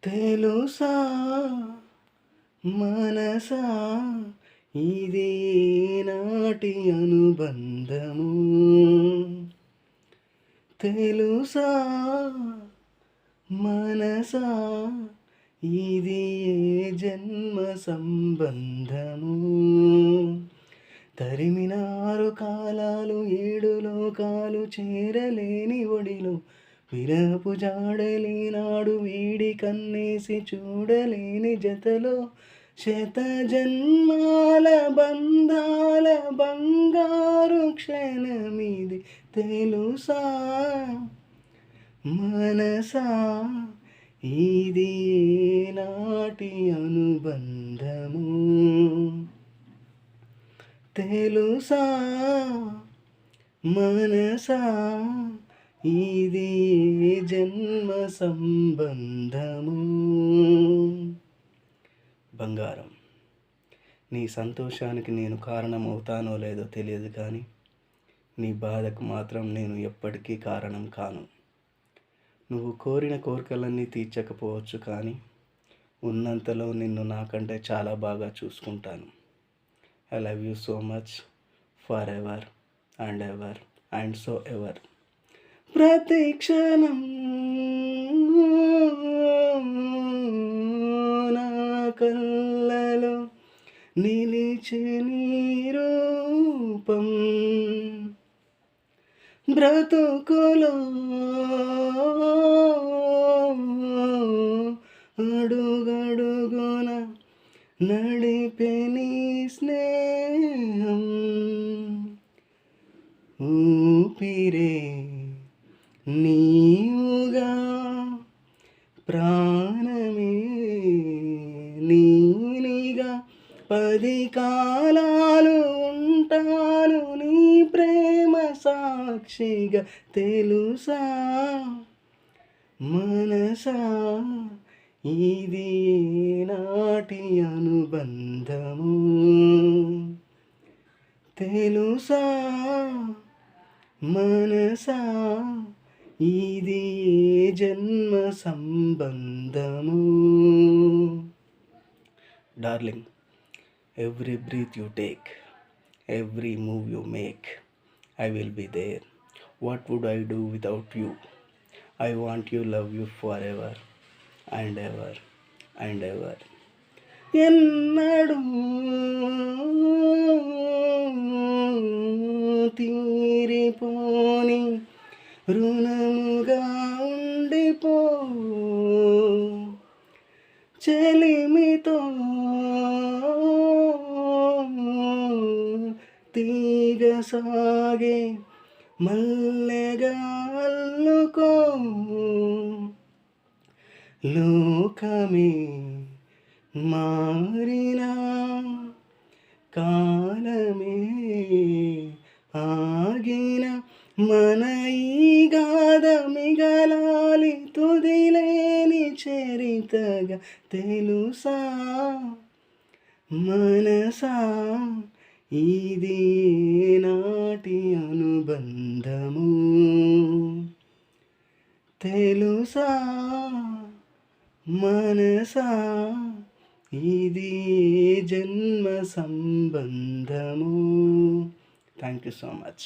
తెలుసా మనసా ఇది నాటి అనుబంధము. తెలుసా మనసా ఇది ఏ జన్మ సంబంధము. తరిమినారు కాలాలు 7 లోకాలు చేరలేని ఒడిలో విరహపు జాడలేనాడు వీడి కన్నేసి చూడలేని జతలో శత జన్మాల బంధాల బంగారు క్షణమిది. తెలుసా మనసా ఇది నాటి అనుబంధము. తెలుసా మనసా ఇది జన్మ సంబంధము. బంగారం, నీ సంతోషానికి నేను కారణమవుతానో లేదో తెలియదు, కానీ నీ బాధకు మాత్రం నేను ఎప్పటికీ కారణం కాను. నువ్వు కోరిన కోరికలన్నీ తీర్చకపోవచ్చు, కానీ ఉన్నంతలో నిన్ను నాకంటే చాలా బాగా చూసుకుంటాను. I love you so much, for ever and ever and so ever. ప్రతి క్షణం నా కళ్ళలో నిలిచే నీ రూపం, బ్రతుకులో అడుగడుగున నడిపే నీ స్నేహం. ఊపిరే నీవుగా, ప్రాణమే నీనిగా, 10 కాలాలు ఉంటాను నీ ప్రేమ సాక్షిగా. తెలుసా మనసా ఇది నాటి అనుబంధము. తెలుసా మనసా ఇది జన్మ సంబంధము. Darling, every breath you take, every move you make, I will be there. What would I do without you? I want you, love you forever and ever and ever. ఎన్నడూ తీరిపోని రుణముగా ఉండిపో, చెలిమితో తీగ సాగే మల్లెగా అల్లుకో. లోకమే మారినా కాలమే ఆగిన మన ఈ గాథ మిగలాలి తుదిలేని చరితగా. తెలుసా మనసా ఇది నాటి అనుబంధము. తెలుసా మనసా ఇది జన్మ సంబంధము. Thank you so much.